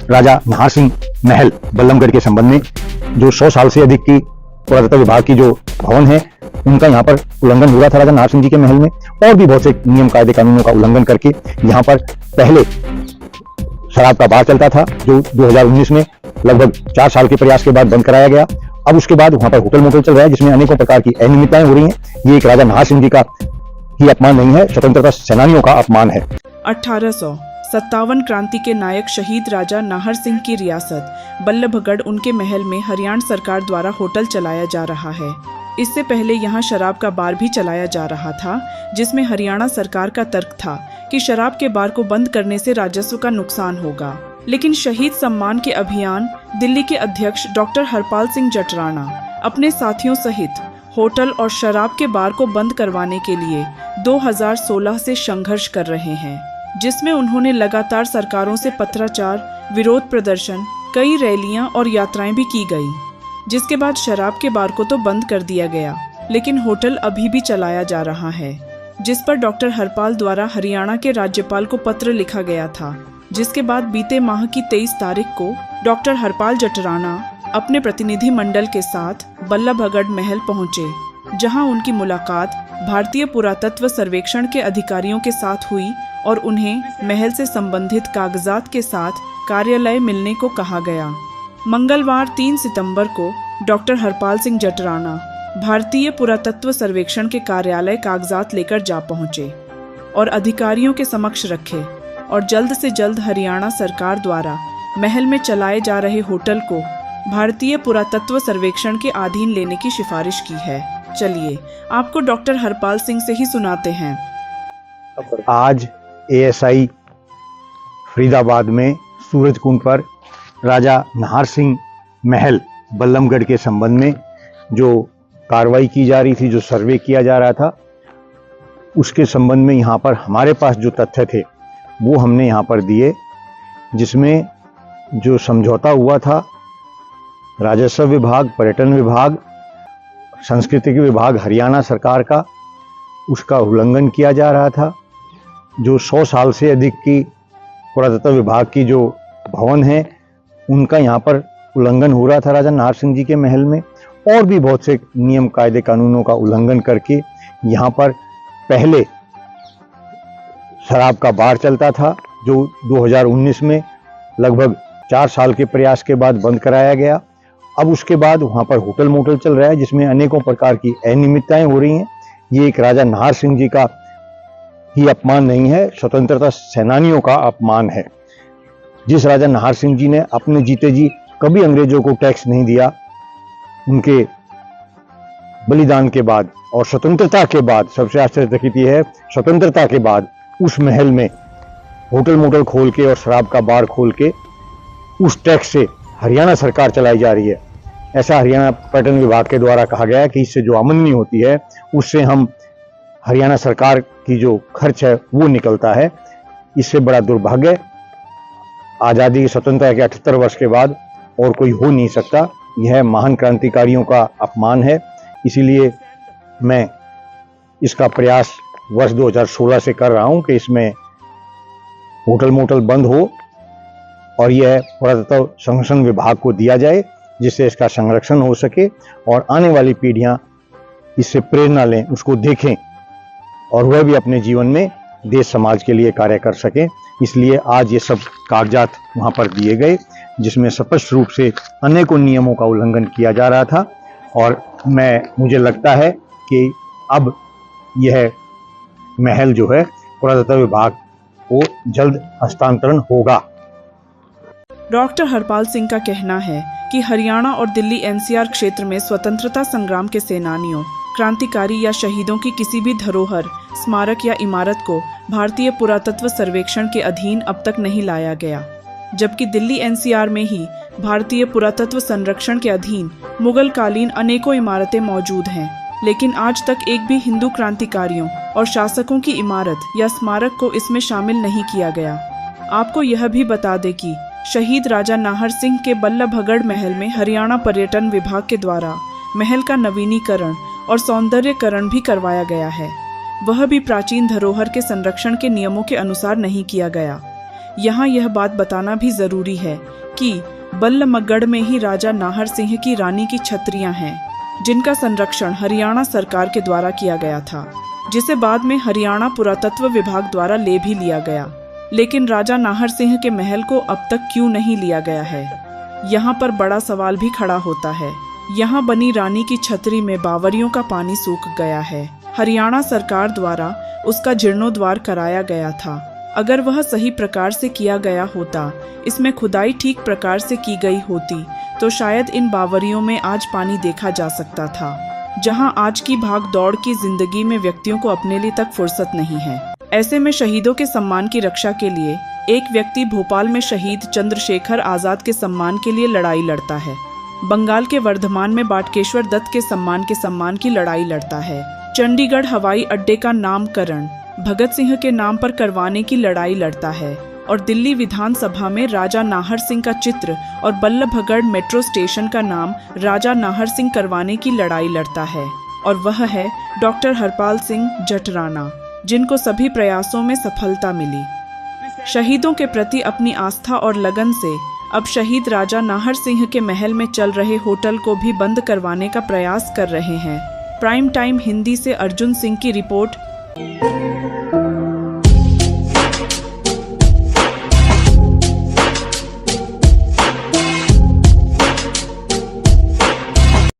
राजा नाहर सिंह महल बल्लभगढ़ के संबंध में जो 100 साल से अधिक की पुरातत्व विभाग की जो भवन है उनका यहाँ पर उल्लंघन हुआ था राजा नाहर सिंह जी के महल में, और भी बहुत से नियम कायदे कानूनों का उल्लंघन करके यहाँ पर पहले शराब का बार चलता था जो 2019 में लगभग 4 साल के प्रयास के बाद बंद कराया गया। अब उसके बाद वहां पर होटल मोटल चल रहा है जिसमें अनेकों प्रकार की अनियमितताएं हो रही हैं। ये एक राजा नाहर सिंह जी का ही अपमान नहीं है, स्वतंत्रता सेनानियों का अपमान है। 1857 क्रांति के नायक शहीद राजा नाहर सिंह की रियासत बल्लभगढ़ उनके महल में हरियाणा सरकार द्वारा होटल चलाया जा रहा है। इससे पहले यहाँ शराब का बार भी चलाया जा रहा था, जिसमें हरियाणा सरकार का तर्क था कि शराब के बार को बंद करने से राजस्व का नुकसान होगा। लेकिन शहीद सम्मान के अभियान दिल्ली के अध्यक्ष डॉक्टर हरपाल सिंह जटराणा अपने साथियों सहित होटल और शराब के बार को बंद करवाने के लिए 2016 से संघर्ष कर रहे हैं, जिसमें उन्होंने लगातार सरकारों से पत्राचार, विरोध प्रदर्शन, कई रैलियां और यात्राएं भी की गई, जिसके बाद शराब के बार को तो बंद कर दिया गया, लेकिन होटल अभी भी चलाया जा रहा है, जिस पर डॉक्टर हरपाल द्वारा हरियाणा के राज्यपाल को पत्र लिखा गया था। जिसके बाद बीते माह की 23 तारीख को डॉक्टर हरपाल जटराणा अपने प्रतिनिधि मंडल के साथ बल्लभगढ़ महल पहुंचे, जहां उनकी मुलाकात भारतीय पुरातत्व सर्वेक्षण के अधिकारियों के साथ हुई और उन्हें महल से संबंधित कागजात के साथ कार्यालय मिलने को कहा गया। मंगलवार 3 सितंबर को डॉक्टर हरपाल सिंह जटराणा भारतीय पुरातत्व सर्वेक्षण के कार्यालय कागजात लेकर जा पहुंचे और अधिकारियों के समक्ष रखे और जल्द से जल्द हरियाणा सरकार द्वारा महल में चलाए जा रहे होटल को भारतीय पुरातत्व सर्वेक्षण के अधीन लेने की सिफारिश की है। चलिए आपको डॉक्टर हरपाल सिंह से ही सुनाते हैं। आज ASI फरीदाबाद में सूरज कुंड पर राजा नाहर सिंह महल बल्लभगढ़ के संबंध में जो कार्रवाई की जा रही थी, जो सर्वे किया जा रहा था, उसके संबंध में यहाँ पर हमारे पास जो तथ्य थे वो हमने यहाँ पर दिए, जिसमें जो समझौता हुआ था राजस्व विभाग, पर्यटन विभाग, संस्कृति विभाग हरियाणा सरकार का, उसका उल्लंघन किया जा रहा था। जो 100 साल से अधिक की पुरातत्व विभाग की जो भवन है उनका यहाँ पर उल्लंघन हो रहा था राजा नाहर सिंह जी के महल में, और भी बहुत से नियम कायदे कानूनों का उल्लंघन करके यहाँ पर पहले शराब का बार चलता था जो 2019 में लगभग 4 साल के प्रयास के बाद बंद कराया गया। अब उसके बाद वहाँ पर होटल मोटल चल रहा है जिसमें अनेकों प्रकार की अनियमितताएं हो रही हैं। ये एक राजा नाहर सिंह जी का ही अपमान नहीं है, स्वतंत्रता सेनानियों का अपमान है। जिस राजा नाहर सिंह जी ने अपने जीते जी कभी अंग्रेजों को टैक्स नहीं दिया, उनके बलिदान के बाद और स्वतंत्रता के बाद, सबसे आश्चर्यचकित ये है, स्वतंत्रता के बाद उस महल में होटल मोटल खोल के और शराब का बार खोल के उस टैक्स से हरियाणा सरकार चलाई जा रही है। ऐसा हरियाणा पर्यटन विभाग के द्वारा कहा गया है कि इससे जो आमदनी होती है उससे हम हरियाणा सरकार की जो खर्च है वो निकलता है। इससे बड़ा दुर्भाग्य आज़ादी की स्वतंत्रता के 78 वर्ष के बाद और कोई हो नहीं सकता। यह महान क्रांतिकारियों का अपमान है। इसीलिए मैं इसका प्रयास वर्ष 2016 से कर रहा हूं कि इसमें होटल मोटल बंद हो और यह पुरातत्व संरक्षण विभाग को दिया जाए, जिससे इसका संरक्षण हो सके और आने वाली पीढ़ियां इससे प्रेरणा लें, उसको देखें और वह भी अपने जीवन में देश समाज के लिए कार्य कर सकें। इसलिए आज ये सब कागजात वहां पर दिए गए, जिसमें स्पष्ट रूप से अनेकों नियमों का उल्लंघन किया जा रहा था और मुझे लगता है कि अब यह महल जो है पुरातत्व विभाग को जल्द हस्तांतरण होगा। डॉक्टर हरपाल सिंह का कहना है कि हरियाणा और दिल्ली NCR क्षेत्र में स्वतंत्रता संग्राम के सेनानियों, क्रांतिकारी या शहीदों की किसी भी धरोहर, स्मारक या इमारत को भारतीय पुरातत्व सर्वेक्षण के अधीन अब तक नहीं लाया गया, जबकि दिल्ली NCR में ही भारतीय पुरातत्व संरक्षण के अधीन मुगल कालीन अनेकों इमारतें मौजूद हैं, लेकिन आज तक एक भी हिंदू क्रांतिकारियों और शासकों की इमारत या स्मारक को इसमें शामिल नहीं किया गया। आपको यह भी बता दें कि शहीद राजा नाहर सिंह के बल्लभगढ़ महल में हरियाणा पर्यटन विभाग के द्वारा महल का नवीनीकरण और सौंदर्यकरण भी करवाया गया है। वह भी प्राचीन धरोहर के संरक्षण के नियमों के अनुसार नहीं किया गया। यहाँ यह बात बताना भी जरूरी है कि बल्लभगढ़ में ही राजा नाहर सिंह की रानी की छत्रियां हैं, जिनका संरक्षण हरियाणा सरकार के द्वारा किया गया था, जिसे बाद में हरियाणा पुरातत्व विभाग द्वारा ले भी लिया गया। लेकिन राजा नाहर सिंह के महल को अब तक क्यों नहीं लिया गया है, यहाँ पर बड़ा सवाल भी खड़ा होता है। यहाँ बनी रानी की छतरी में बावरियों का पानी सूख गया है। हरियाणा सरकार द्वारा उसका जीर्णोद्धार कराया गया था। अगर वह सही प्रकार से किया गया होता, इसमें खुदाई ठीक प्रकार से की गई होती, तो शायद इन बावरियों में आज पानी देखा जा सकता था। जहां आज की भाग दौड़ की जिंदगी में व्यक्तियों को अपने लिए तक फुर्सत नहीं है। ऐसे में शहीदों के सम्मान की रक्षा के लिए एक व्यक्ति भोपाल में शहीद चंद्रशेखर आजाद के सम्मान के लिए लड़ाई लड़ता है। बंगाल के वर्धमान में बाटकेश्वर दत्त के सम्मान की लड़ाई लड़ता है। चंडीगढ़ हवाई अड्डे का नामकरण भगत सिंह के नाम पर करवाने की लड़ाई लड़ता है और दिल्ली विधानसभा में राजा नाहर सिंह का चित्र और बल्लभगढ़ मेट्रो स्टेशन का नाम राजा नाहर सिंह करवाने की लड़ाई लड़ता है। और वह है डॉक्टर हरपाल सिंह जठराना, जिनको सभी प्रयासों में सफलता मिली। शहीदों के प्रति अपनी आस्था और लगन से अब शहीद राजा नाहर सिंह के महल में चल रहे होटल को भी बंद करवाने का प्रयास कर रहे हैं। प्राइम टाइम हिंदी से अर्जुन सिंह की रिपोर्ट।